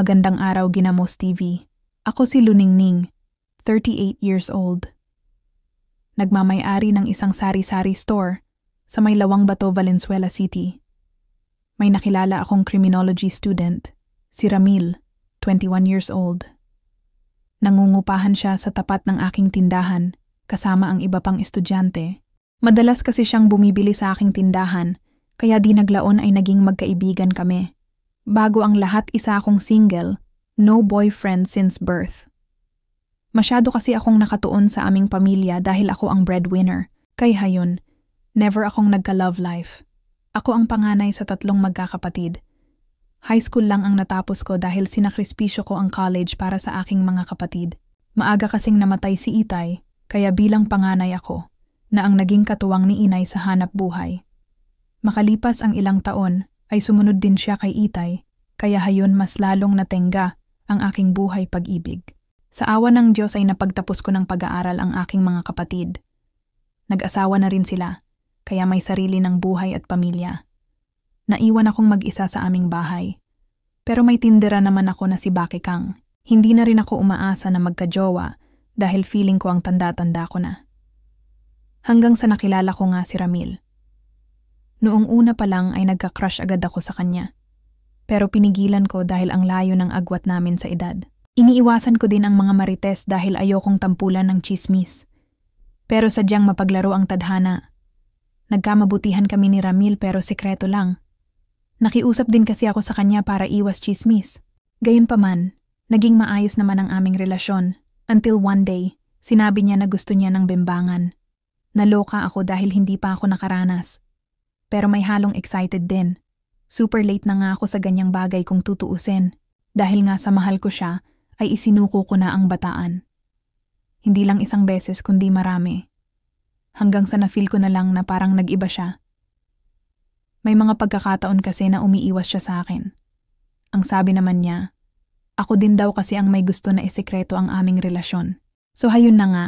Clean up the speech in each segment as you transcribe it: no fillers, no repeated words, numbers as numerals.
Magandang araw, Ginamos TV. Ako si Luningning, 38 years old. Nagmamay-ari ng isang sari-sari store sa may Lawang Bato, Valenzuela City. May nakilala akong criminology student, si Ramil, 21 years old. Nangungupahan siya sa tapat ng aking tindahan kasama ang iba pang estudyante. Madalas kasi siyang bumibili sa aking tindahan, kaya di naglaon ay naging magkaibigan kami. Bago ang lahat, isa akong single, no boyfriend since birth. Masyado kasi akong nakatuon sa aming pamilya dahil ako ang breadwinner. Kaya hayon, never akong nagka-love life. Ako ang panganay sa 3 magkakapatid. High school lang ang natapos ko dahil sinakrispisyo ko ang college para sa aking mga kapatid. Maaga kasing namatay si Itay, kaya bilang panganay ako, na ang naging katuwang ni Inay sa hanap buhay. Makalipas ang ilang taon, ay sumunod din siya kay Itay, kaya hayon mas lalong natengga ang aking buhay pag-ibig. Sa awa ng Diyos ay napagtapos ko ng pag-aaral ang aking mga kapatid. Nag-asawa na rin sila, kaya may sarili ng buhay at pamilya. Naiwan akong mag-isa sa aming bahay. Pero may tindera naman ako na si Baki Kang. Hindi na rin ako umaasa na magka-jowa dahil feeling ko ang tanda-tanda ko na. Hanggang sa nakilala ko nga si Ramil. Noong una pa lang ay nagka-crush agad ako sa kanya. Pero pinigilan ko dahil ang layo ng agwat namin sa edad. Iniiwasan ko din ang mga marites dahil ayokong tampulan ng chismis. Pero sadyang mapaglaro ang tadhana. Nagkamabutihan kami ni Ramil pero sikreto lang. Nakiusap din kasi ako sa kanya para iwas chismis. Gayunpaman, naging maayos naman ang aming relasyon until one day, sinabi niya na gusto niya ng bembangan. Naloka ako dahil hindi pa ako nakaranas. Pero may halong excited din. Super late na nga ako sa ganyang bagay kung tutuusin. Dahil nga sa mahal ko siya, ay isinuko ko na ang bataan. Hindi lang isang beses kundi marami. Hanggang sa na-feel ko na lang na parang nag-iba siya. May mga pagkakataon kasi na umiiwas siya sa akin. Ang sabi naman niya, ako din daw kasi ang may gusto na isikreto ang aming relasyon. So hayun na nga,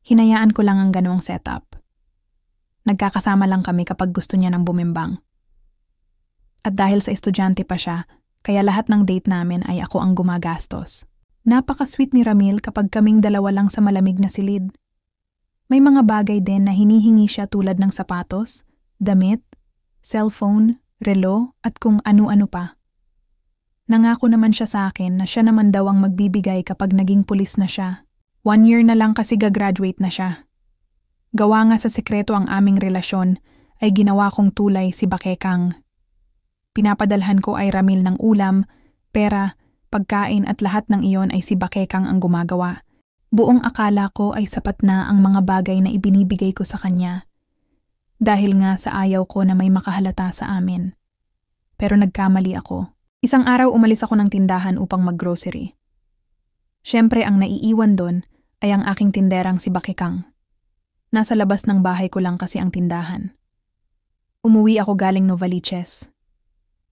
hinayaan ko lang ang ganoong setup. Nagkakasama lang kami kapag gusto niya ng bumimbang. At dahil sa estudyante pa siya, kaya lahat ng date namin ay ako ang gumagastos. Napaka-sweet ni Ramil kapag kaming dalawa lang sa malamig na silid. May mga bagay din na hinihingi siya tulad ng sapatos, damit, cellphone, relo at kung ano-ano pa. Nangako naman siya sa akin na siya naman daw ang magbibigay kapag naging pulis na siya. 1 year na lang kasi gagraduate na siya. Gawa nga sa sekreto ang aming relasyon, ay ginawa kong tulay si Baki Kang. Pinapadalhan ko ay Ramil ng ulam, pera, pagkain at lahat ng iyon ay si Baki Kang ang gumagawa. Buong akala ko ay sapat na ang mga bagay na ibinibigay ko sa kanya. Dahil nga sa ayaw ko na may makahalata sa amin. Pero nagkamali ako. Isang araw umalis ako ng tindahan upang maggrocery. Siyempre ang naiiwan doon ay ang aking tinderang si Baki Kang. Nasa labas ng bahay ko lang kasi ang tindahan. Umuwi ako galing Novaliches.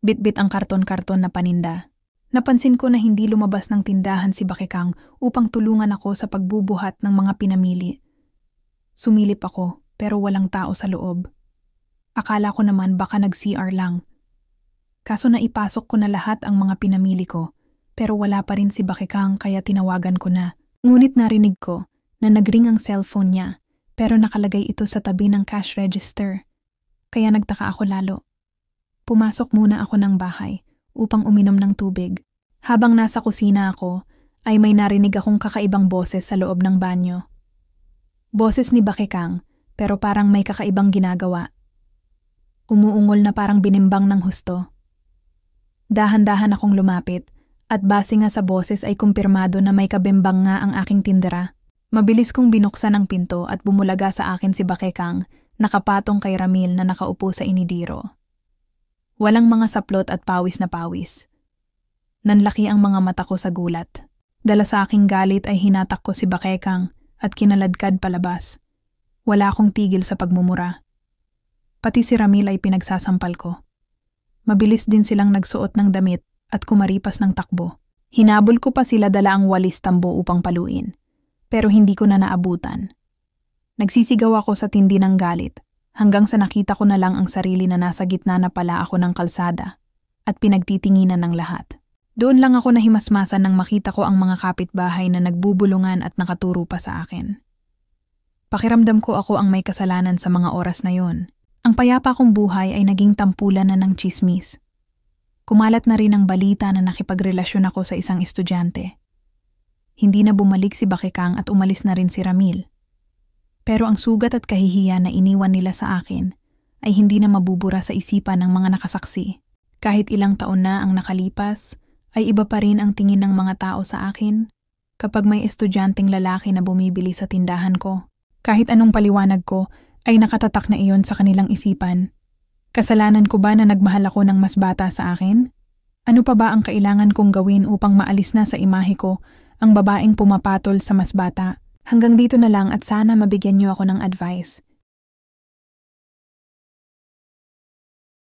Bit-bit ang karton-karton na paninda. Napansin ko na hindi lumabas ng tindahan si Baki Kang upang tulungan ako sa pagbubuhat ng mga pinamili. Sumilip ako pero walang tao sa loob. Akala ko naman baka nag-CR lang. Kaso naipasok ko na lahat ang mga pinamili ko pero wala pa rin si Baki Kang kaya tinawagan ko na. Ngunit narinig ko na nagring ang cellphone niya. Pero nakalagay ito sa tabi ng cash register. Kaya nagtaka ako lalo. Pumasok muna ako ng bahay upang uminom ng tubig. Habang nasa kusina ako, ay may narinig akong kakaibang boses sa loob ng banyo. Boses ni Baki Kang, pero parang may kakaibang ginagawa. Umuungol na parang binimbang ng husto. Dahan-dahan akong lumapit, at base nga sa boses ay kumpirmado na may kabimbang nga ang aking tindera. Mabilis kong binuksan ang pinto at bumulaga sa akin si Baki Kang, nakapatong kay Ramil na nakaupo sa inidiro. Walang mga saplot at pawis na pawis. Nanlaki ang mga mata ko sa gulat. Dala sa aking galit ay hinatak ko si Baki Kang at kinaladkad palabas. Wala akong tigil sa pagmumura. Pati si Ramil ay pinagsasampal ko. Mabilis din silang nagsuot ng damit at kumaripas ng takbo. Hinabol ko pa sila dala ang walis tambo upang paluin. Pero hindi ko na naabutan. Nagsisigaw ako sa tindi ng galit hanggang sa nakita ko na lang ang sarili na nasa gitna na pala ako ng kalsada at pinagtitinginan ng lahat. Doon lang ako nahimasmasan nang makita ko ang mga kapitbahay na nagbubulungan at nakaturo pa sa akin. Pakiramdam ko ako ang may kasalanan sa mga oras na yon. Ang payapa kong buhay ay naging tampulan na ng tsismis. Kumalat na rin ang balita na nakipagrelasyon ako sa isang estudyante. Hindi na bumalik si Bakekang at umalis na rin si Ramil. Pero ang sugat at kahihiyan na iniwan nila sa akin ay hindi na mabubura sa isipan ng mga nakasaksi. Kahit ilang taon na ang nakalipas, ay iba pa rin ang tingin ng mga tao sa akin kapag may estudyanteng lalaki na bumibili sa tindahan ko. Kahit anong paliwanag ko, ay nakatatak na iyon sa kanilang isipan. Kasalanan ko ba na nagmahal ako ng mas bata sa akin? Ano pa ba ang kailangan kong gawin upang maalis na sa imahe ko ang babaeng pumapatol sa mas bata? Hanggang dito na lang at sana mabigyan niyo ako ng advice.